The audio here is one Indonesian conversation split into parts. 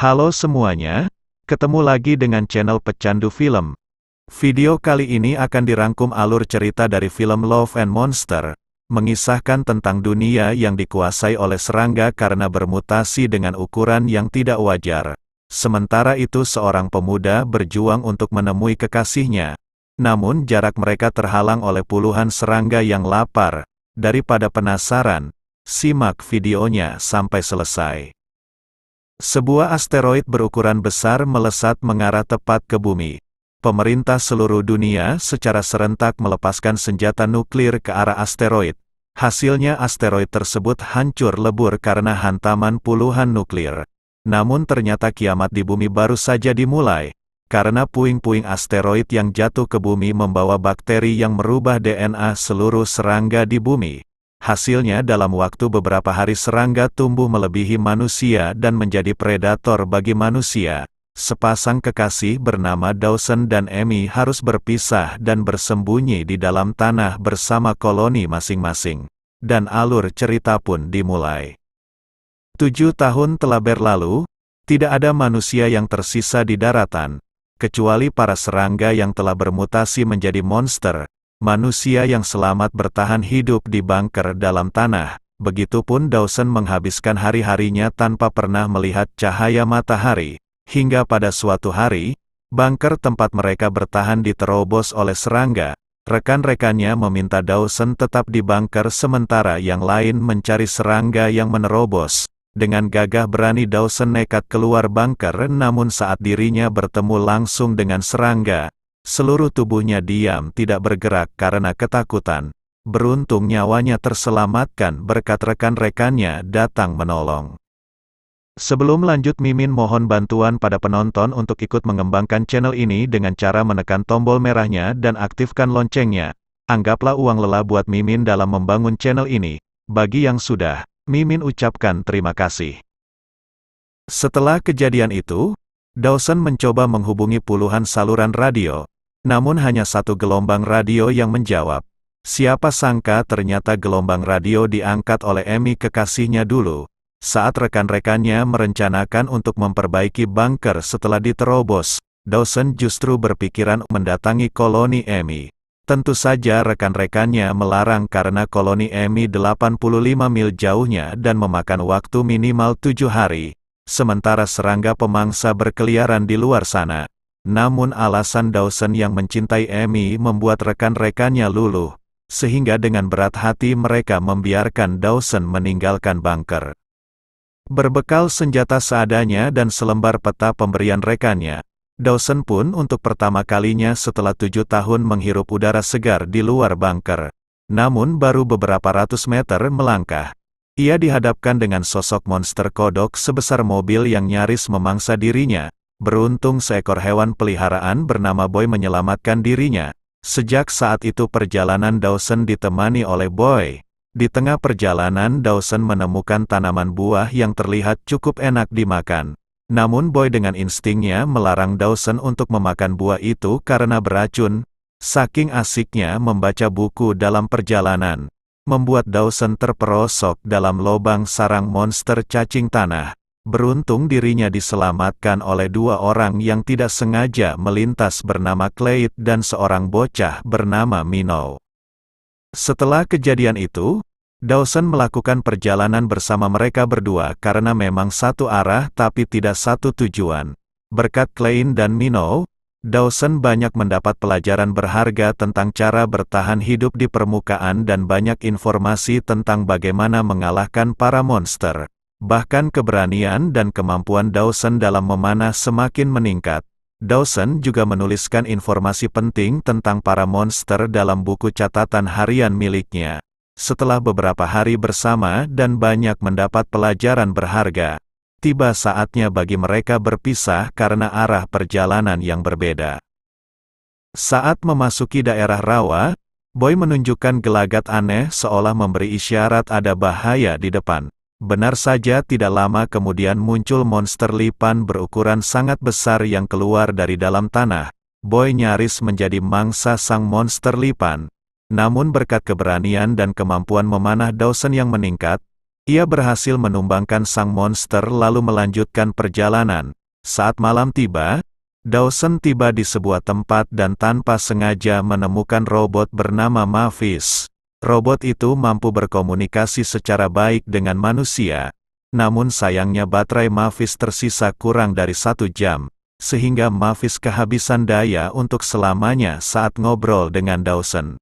Halo semuanya, ketemu lagi dengan channel Pecandu Film. Video kali ini akan dirangkum alur cerita dari film Love and Monster, mengisahkan tentang dunia yang dikuasai oleh serangga karena bermutasi dengan ukuran yang tidak wajar. Sementara itu seorang pemuda berjuang untuk menemui kekasihnya, namun jarak mereka terhalang oleh puluhan serangga yang lapar. Daripada penasaran, simak videonya sampai selesai. Sebuah asteroid berukuran besar melesat mengarah tepat ke bumi. Pemerintah seluruh dunia secara serentak melepaskan senjata nuklir ke arah asteroid. Hasilnya asteroid tersebut hancur lebur karena hantaman puluhan nuklir. Namun ternyata kiamat di bumi baru saja dimulai, karena puing-puing asteroid yang jatuh ke bumi membawa bakteri yang merubah DNA seluruh serangga di bumi. Hasilnya dalam waktu beberapa hari serangga tumbuh melebihi manusia dan menjadi predator bagi manusia. Sepasang kekasih bernama Dawson dan Amy harus berpisah dan bersembunyi di dalam tanah bersama koloni masing-masing. Dan alur cerita pun dimulai. 7 tahun telah berlalu, tidak ada manusia yang tersisa di daratan, kecuali para serangga yang telah bermutasi menjadi monster. Manusia yang selamat bertahan hidup di bunker dalam tanah. Begitupun Dawson menghabiskan hari-harinya tanpa pernah melihat cahaya matahari. Hingga pada suatu hari, bunker tempat mereka bertahan diterobos oleh serangga. Rekan-rekannya meminta Dawson tetap di bunker sementara yang lain mencari serangga yang menerobos. Dengan gagah berani Dawson nekat keluar bunker, namun saat dirinya bertemu langsung dengan serangga, seluruh tubuhnya diam tidak bergerak karena ketakutan. Beruntung nyawanya terselamatkan berkat rekan-rekannya datang menolong. Sebelum lanjut, Mimin mohon bantuan pada penonton untuk ikut mengembangkan channel ini dengan cara menekan tombol merahnya dan aktifkan loncengnya. Anggaplah uang lelah buat Mimin dalam membangun channel ini. Bagi yang sudah, Mimin ucapkan terima kasih. Setelah kejadian itu, Dawson mencoba menghubungi puluhan saluran radio. Namun hanya satu gelombang radio yang menjawab. Siapa sangka ternyata gelombang radio diangkat oleh Amy kekasihnya dulu. Saat rekan-rekannya merencanakan untuk memperbaiki bunker setelah diterobos, Dawson justru berpikiran mendatangi koloni Amy. Tentu saja rekan-rekannya melarang karena koloni Amy 85 mil jauhnya dan memakan waktu minimal 7 hari. Sementara serangga pemangsa berkeliaran di luar sana. Namun alasan Dawson yang mencintai Amy membuat rekan-rekannya luluh, sehingga dengan berat hati mereka membiarkan Dawson meninggalkan bunker. Berbekal senjata seadanya dan selembar peta pemberian rekannya, Dawson pun untuk pertama kalinya setelah 7 tahun menghirup udara segar di luar bunker. Namun baru beberapa ratus meter melangkah, ia dihadapkan dengan sosok monster kodok sebesar mobil yang nyaris memangsa dirinya. Beruntung seekor hewan peliharaan bernama Boy menyelamatkan dirinya. Sejak saat itu perjalanan Dawson ditemani oleh Boy. Di tengah perjalanan Dawson menemukan tanaman buah yang terlihat cukup enak dimakan. Namun Boy dengan instingnya melarang Dawson untuk memakan buah itu karena beracun. Saking asiknya membaca buku dalam perjalanan, membuat Dawson terperosok dalam lubang sarang monster cacing tanah. Beruntung dirinya diselamatkan oleh 2 orang yang tidak sengaja melintas bernama Clyde dan seorang bocah bernama Minnow. Setelah kejadian itu, Dawson melakukan perjalanan bersama mereka berdua karena memang satu arah tapi tidak satu tujuan. Berkat Clyde dan Minnow, Dawson banyak mendapat pelajaran berharga tentang cara bertahan hidup di permukaan dan banyak informasi tentang bagaimana mengalahkan para monster. Bahkan keberanian dan kemampuan Dawson dalam memanah semakin meningkat. Dawson juga menuliskan informasi penting tentang para monster dalam buku catatan harian miliknya. Setelah beberapa hari bersama dan banyak mendapat pelajaran berharga, tiba saatnya bagi mereka berpisah karena arah perjalanan yang berbeda. Saat memasuki daerah rawa, Boy menunjukkan gelagat aneh seolah memberi isyarat ada bahaya di depan. Benar saja tidak lama kemudian muncul monster lipan berukuran sangat besar yang keluar dari dalam tanah. Boy nyaris menjadi mangsa sang monster lipan. Namun berkat keberanian dan kemampuan memanah Dawson yang meningkat, Ia berhasil menumbangkan sang monster lalu melanjutkan perjalanan. Saat malam tiba, Dawson tiba di sebuah tempat dan tanpa sengaja menemukan robot bernama Mavis. Robot itu mampu berkomunikasi secara baik dengan manusia. Namun sayangnya baterai Mavis tersisa kurang dari 1 jam, sehingga Mavis kehabisan daya untuk selamanya saat ngobrol dengan Dawson.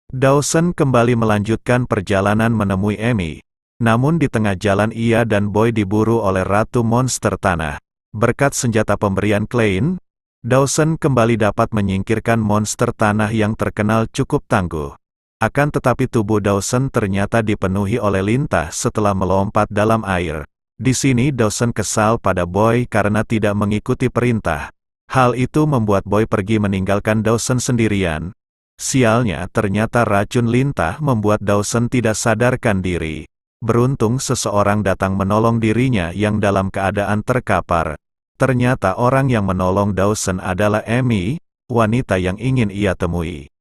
Dawson kembali melanjutkan perjalanan menemui Amy. Namun di tengah jalan ia dan Boy diburu oleh Ratu Monster Tanah. Berkat senjata pemberian Klein, Dawson kembali dapat menyingkirkan monster tanah yang terkenal cukup tangguh. Akan tetapi tubuh Dawson ternyata dipenuhi oleh lintah setelah melompat dalam air. Di sini Dawson kesal pada Boy karena tidak mengikuti perintah. Hal itu membuat Boy pergi meninggalkan Dawson sendirian. Sialnya ternyata racun lintah membuat Dawson tidak sadarkan diri. Beruntung seseorang datang menolong dirinya yang dalam keadaan terkapar. Ternyata orang yang menolong Dawson adalah Amy, wanita yang ingin ia temui.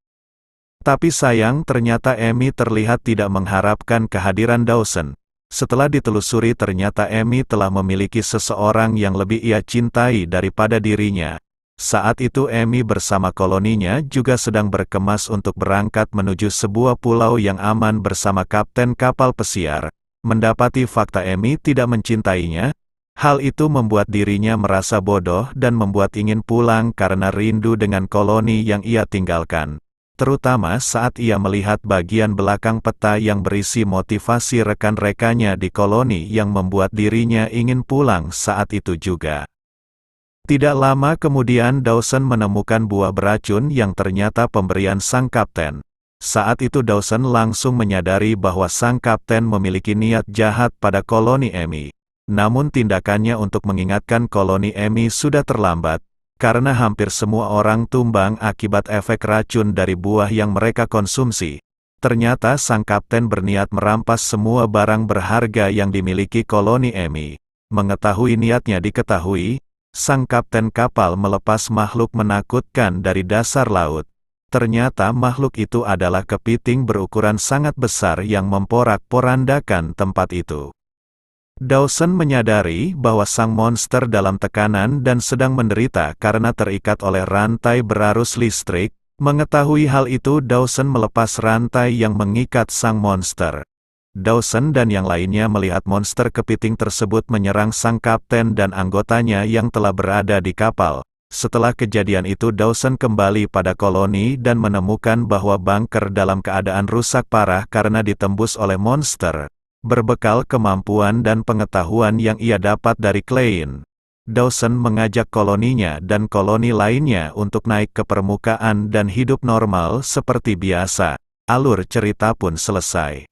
Tapi sayang ternyata Amy terlihat tidak mengharapkan kehadiran Dawson. Setelah ditelusuri ternyata Amy telah memiliki seseorang yang lebih ia cintai daripada dirinya. Saat itu Amy bersama koloninya juga sedang berkemas untuk berangkat menuju sebuah pulau yang aman bersama kapten kapal pesiar. Mendapati fakta Amy tidak mencintainya, hal itu membuat dirinya merasa bodoh dan membuat ingin pulang karena rindu dengan koloni yang ia tinggalkan. Terutama saat ia melihat bagian belakang peta yang berisi motivasi rekan-rekannya di koloni yang membuat dirinya ingin pulang saat itu juga. Tidak lama kemudian Dawson menemukan buah beracun yang ternyata pemberian sang kapten. Saat itu Dawson langsung menyadari bahwa sang kapten memiliki niat jahat pada koloni Amy. Namun tindakannya untuk mengingatkan koloni Amy sudah terlambat, karena hampir semua orang tumbang akibat efek racun dari buah yang mereka konsumsi. Ternyata sang kapten berniat merampas semua barang berharga yang dimiliki koloni Amy. Mengetahui niatnya diketahui, sang kapten kapal melepas makhluk menakutkan dari dasar laut. Ternyata makhluk itu adalah kepiting berukuran sangat besar yang memporak-porandakan tempat itu. Dawson menyadari bahwa sang monster dalam tekanan dan sedang menderita karena terikat oleh rantai berarus listrik. Mengetahui hal itu Dawson melepas rantai yang mengikat sang monster. Dawson dan yang lainnya melihat monster kepiting tersebut menyerang sang kapten dan anggotanya yang telah berada di kapal. Setelah kejadian itu Dawson kembali pada koloni dan menemukan bahwa bunker dalam keadaan rusak parah karena ditembus oleh monster. Berbekal kemampuan dan pengetahuan yang ia dapat dari Klein, Dawson mengajak koloninya dan koloni lainnya untuk naik ke permukaan dan hidup normal seperti biasa. Alur cerita pun selesai.